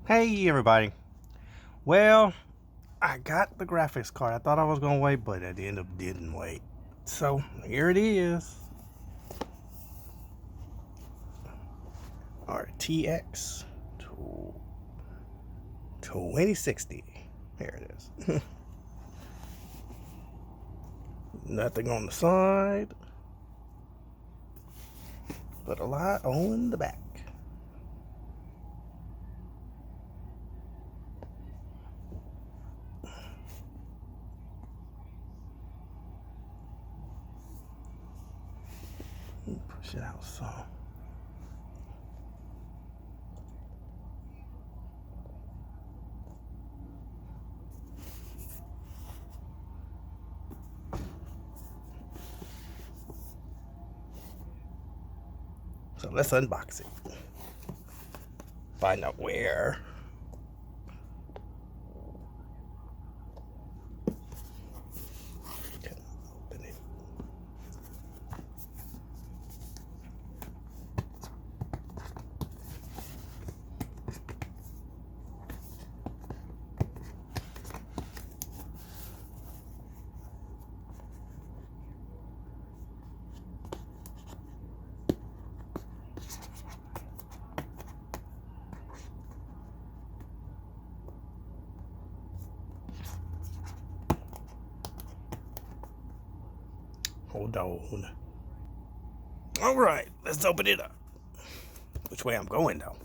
Hey everybody. Well, I got the graphics card. I thought I was gonna wait, but at the end of didn't wait. So here it is. RTX 2060. Here it is. Nothing on the side, but a lot on the back. Push it out some. So let's unbox it. Find out where. Open it. Hold on. All right, let's open it up. Which way I'm going though?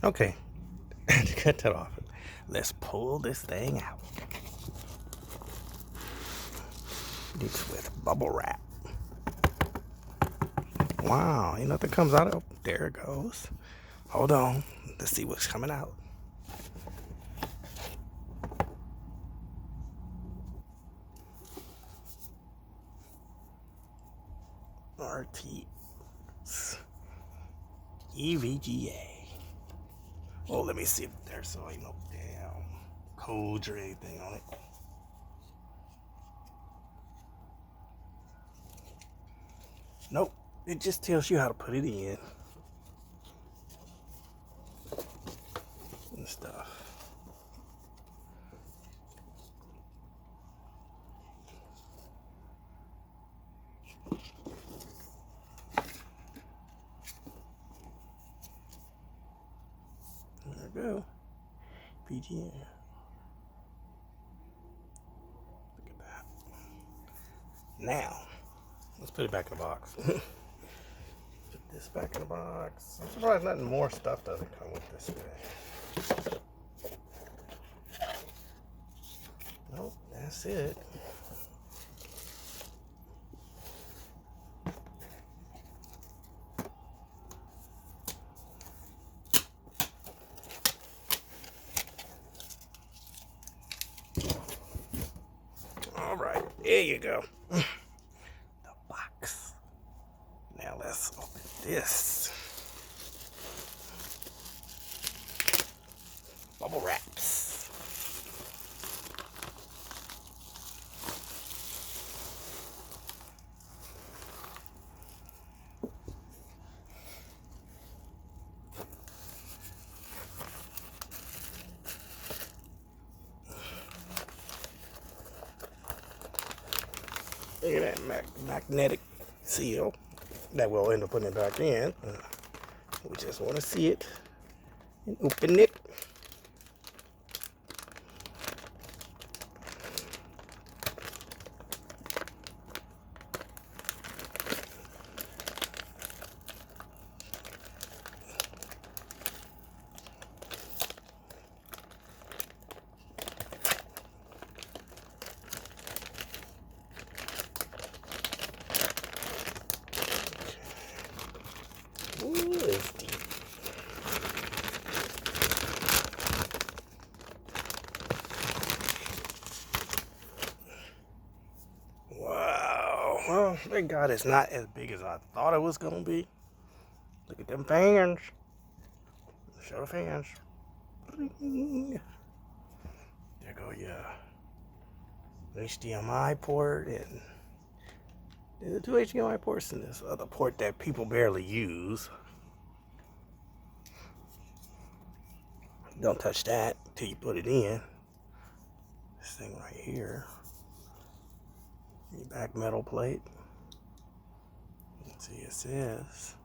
Okay, to cut that off, let's pull this thing out. It's with bubble wrap. Wow, ain't nothing comes out of. There it goes. Hold on, let's see what's coming out. RTX Evga. Oh, let me see if there's no damn codes or anything on it. Nope, it just tells you how to put it in and stuff. There we go. VGA. Look at that. Now, let's put it back in the box. Put this back in the box. I'm surprised nothing more stuff doesn't come with this thing. Nope, that's it. All right, there you go. The box. Now let's open this. Bubble wraps. Look at that magnetic seal that we'll end up putting it back in. We just want to see it and open it. well, thank God it's not as big as I thought it was gonna be. Look at them fans. Show the fans. There go your HDMI port, and there's the two HDMI ports and this other port that people barely use. Don't touch that till you put it in. This thing right here. Your back metal plate. Let's see, it says.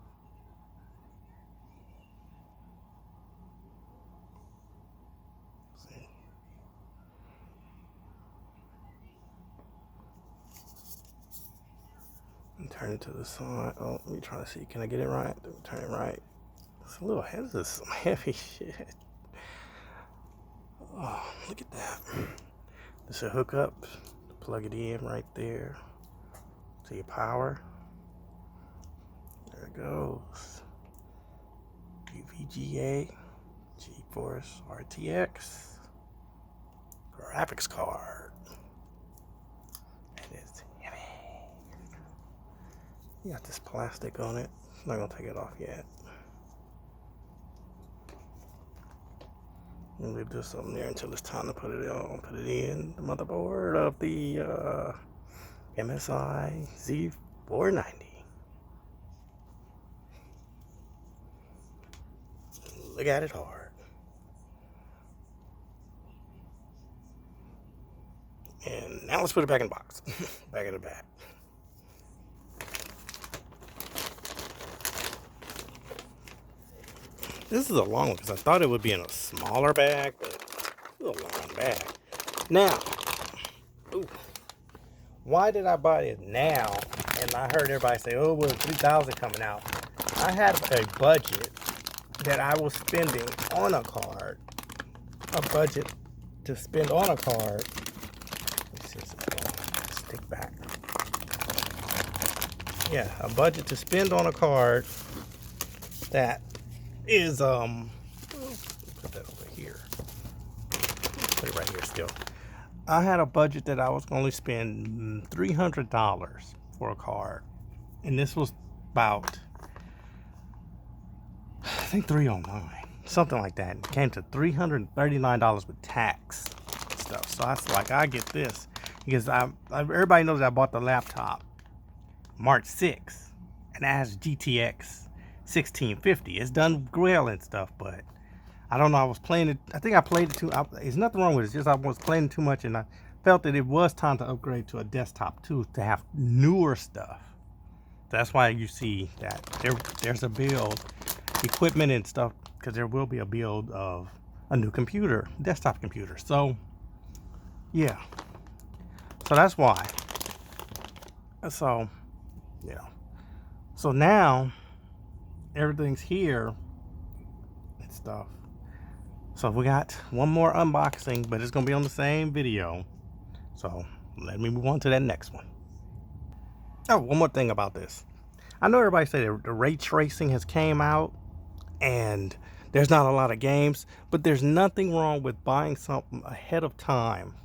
See. And turn it to the side. Oh, let me try to see. Can I get it right? Let me turn it right. It's a little heavy. This is some heavy shit. Oh, look at that. This is a hookup. Plug it in right there to your power. There it goes. Evga Geforce Rtx graphics card. And it's heavy. You got this plastic on it. I'm not gonna take it off yet. I'm gonna leave this on there until it's time to put it on. Put it in the motherboard of the MSI Z490. Look at it hard. And now let's put it back in the box. Back in the bag. This is a long one because I thought it would be in a smaller bag, but it's a long bag. Now, ooh, why did I buy it now? And I heard everybody say, oh, well, 3,000 coming out. I had a budget that I was spending on a card. A budget to spend on a card. Let me see if it's going. Stick back. Yeah, a budget to spend on a card that is put that over here. Put it right here still. I had a budget that I was going to spend $300 for a card, and this was about, I think, $309, something like that. It came to $339 with tax stuff. So I was like, I get this because everybody knows I bought the laptop March 6th, and it has GTX 1650. It's done well and stuff, but I don't know. I was playing it. I think I played it too. There's nothing wrong with it. It's just I was playing too much, and I felt that it was time to upgrade to a desktop too, to have newer stuff. That's why you see that there's a build, equipment and stuff, because there will be a build of a new computer, desktop computer. So yeah, so that's why. So yeah, so now everything's here and stuff. So we got one more unboxing, but it's gonna be on the same video. So let me move on to that next one. Oh, one more thing about this. I know everybody say the ray tracing has came out and there's not a lot of games, but there's nothing wrong with buying something ahead of time.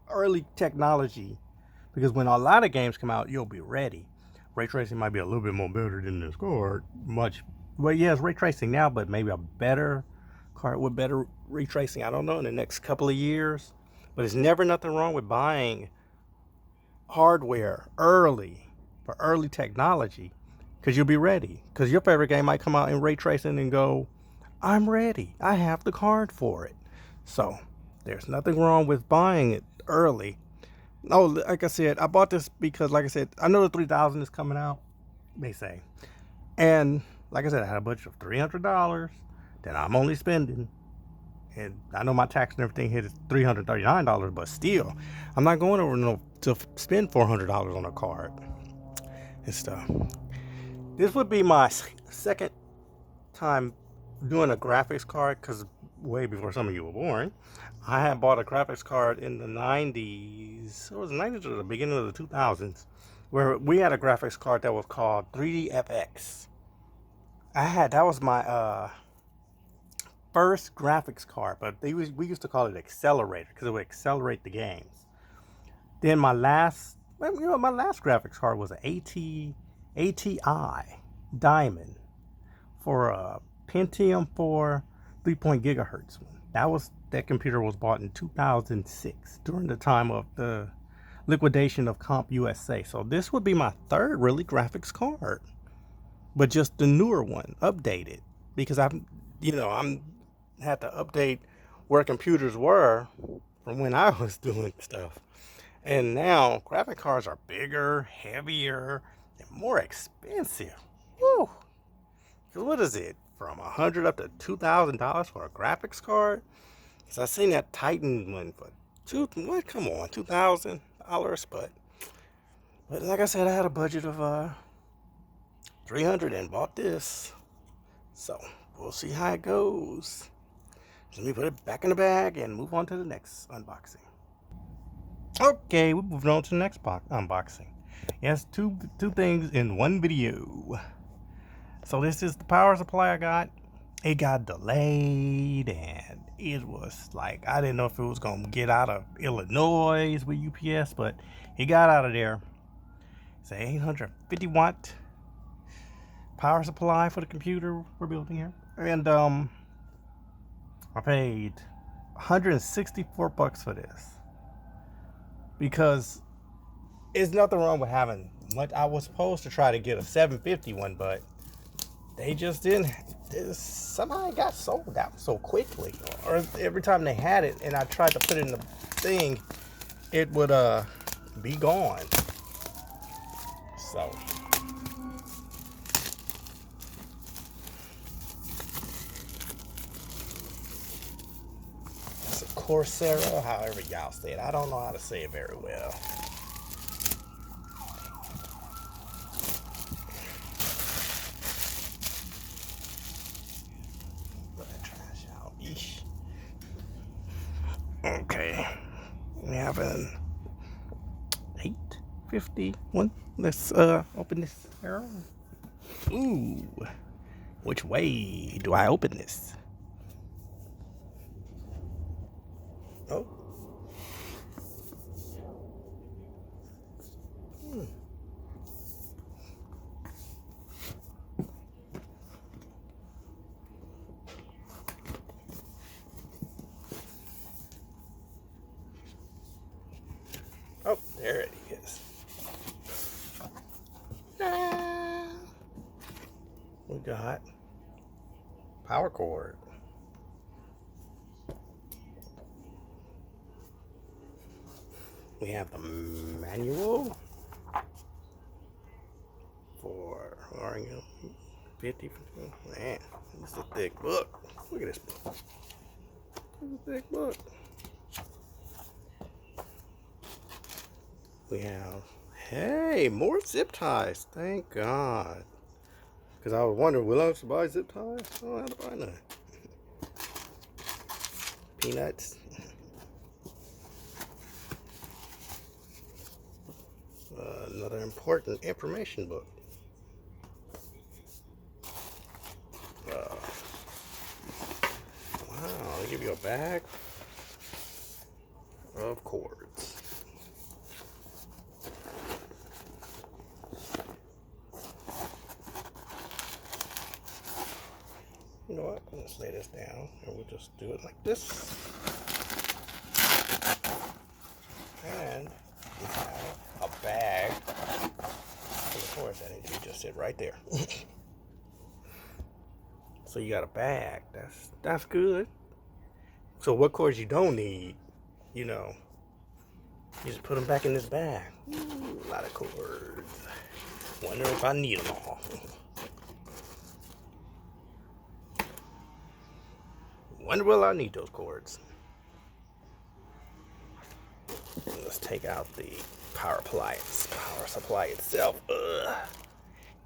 Early technology, because when a lot of games come out, you'll be ready. Ray tracing might be a little bit more better than this card. Well, yeah, it's ray tracing now, but maybe a better card with better ray tracing. I don't know, in the next couple of years. But it's never nothing wrong with buying hardware early for early technology, because you'll be ready. Because your favorite game might come out in ray tracing and go, I'm ready. I have the card for it. So there's nothing wrong with buying it early. No, like I said, I bought this because, like I said, I know the 3,000 is coming out, they say. And like I said, I had a budget of $300 that I'm only spending. And I know my tax and everything hit is $339, but still, I'm not going over to spend $400 on a card and stuff. This would be my second time doing a graphics card, because way before some of you were born, I had bought a graphics card in the 90s. It was the 90s or the beginning of the 2000s, where we had a graphics card that was called 3DFX. That was my first graphics card, but we used to call it accelerator because it would accelerate the games. Then my last Well, you know, my last graphics card was an ATI Diamond for a Pentium 4 3 gigahertz one. That computer was bought in 2006 during the time of the liquidation of Comp USA. So this would be my third really graphics card, but just the newer one, updated, because I'm had to update where computers were from when I was doing stuff. And now graphic cards are bigger, heavier, and more expensive. Woo! Cause what is it? From $100 up to $2,000 for a graphics card? Cause I seen that Titan one for come on, $2,000. But like I said, I had a budget of $300 and bought this. So we'll see how it goes. Let me put it back in the bag and move on to the next unboxing. Okay, we're moving on to the next unboxing. Yes, two things in one video. So this is the power supply I got. It got delayed, and it was like, I didn't know if it was gonna get out of Illinois with UPS, but it got out of there. It's an 850 watt power supply for the computer we're building here. And I paid $164 for this, because there's nothing wrong with having much. I was supposed to try to get a 750 one, but they just didn't. Somehow it got sold out so quickly. Or every time they had it and I tried to put it in the thing, it would be gone. So it's a Corsair, however y'all say it. I don't know how to say it very well. Okay, we have an 851. Let's open this here. Ooh, which way do I open this? Oh. Oh, there it is. We got power cord. We have the manual for RNL 50. Man, this is a thick book. Look at this book. It's a thick book. We have, hey, more zip ties. Thank God. Because I was wondering, will I have to buy zip ties? I don't have to buy none. Peanuts. Another important information book. Wow, they give you a bag of cords. You know what? Let's lay this down and we'll just do it like this. And we have a bag. Of course, that needs to just sit right there. So you got a bag. That's good. So what cords you don't need, you know, you just put them back in this bag. Ooh, a lot of cords. Wonder if I need them all. Wonder will I need those cords. Let's take out the power supply itself.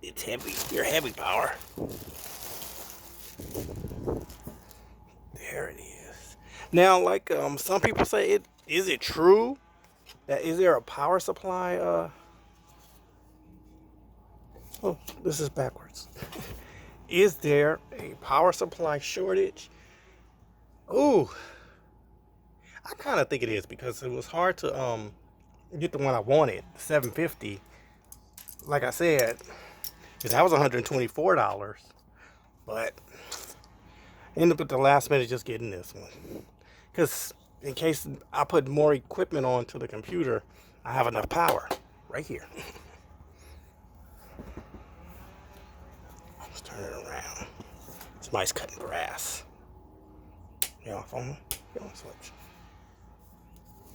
It's heavy. You're heavy, power. There it is. Now, like some people say, is it true that is there a power supply? Oh, this is backwards. Is there a power supply shortage? Ooh, I kind of think it is, because it was hard to get the one I wanted, the 750. Like I said, that was $124, but I ended up at the last minute just getting this one. Because in case I put more equipment onto the computer, I have enough power right here. Let's turn it around. Somebody's cutting grass. You off on? You on switch.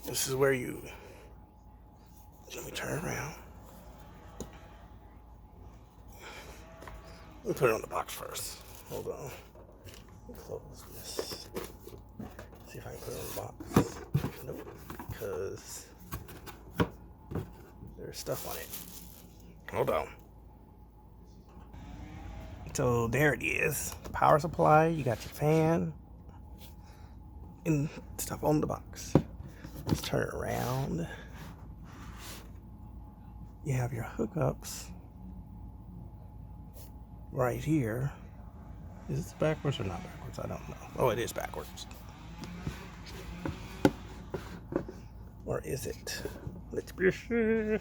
This is where you. Let me turn around. Let me put it on the box first. Hold on. Let me close this. See if I can put it on the box. Nope, because there's stuff on it. Hold on. So there it is. Power supply. You got your fan and stuff on the box. Let's turn it around. You have your hookups right here. Is this backwards or not backwards? I don't know. Oh, it is backwards. Or is it? Let's be sure.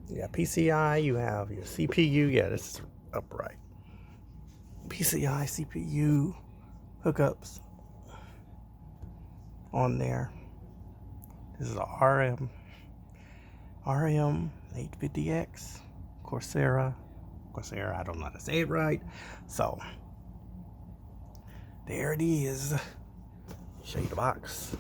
You got PCI, you have your CPU. Yeah, this is upright. PCI, CPU, hookups on there. This is a RM 850X, Corsair, I don't know how to say it right. So, there it is. Show you the box.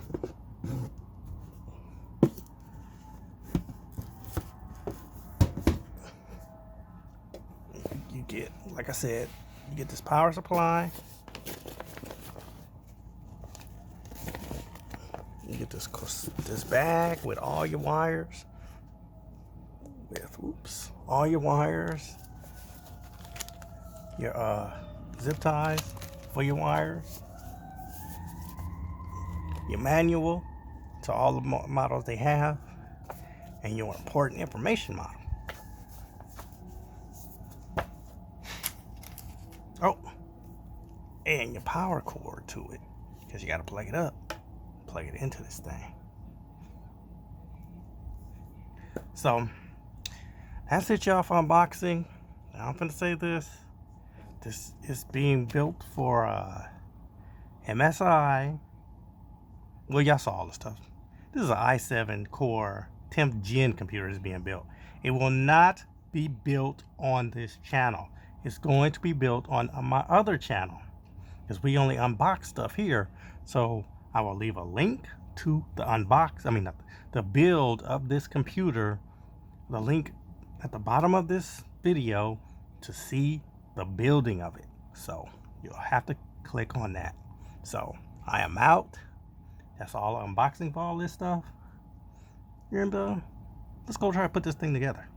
You get, like I said, you get this power supply. You get this bag with all your wires. All your wires. Your zip ties for your wires. Your manual to all the models they have. And your important information model. Oh, and your power cord to it, because you got to plug it up, plug it into this thing. So that's it, y'all, for unboxing. Now I'm gonna say this is being built for MSI. Well, y'all saw all the stuff. This is an i7 core 10th gen computer is being built. It will not be built on this channel. It's going to be built on my other channel, because we only unbox stuff here. So I will leave a link to the the build of this computer, the link at the bottom of this video to see the building of it. So you'll have to click on that. So I am out. That's all unboxing for all this stuff. And let's go try to put this thing together.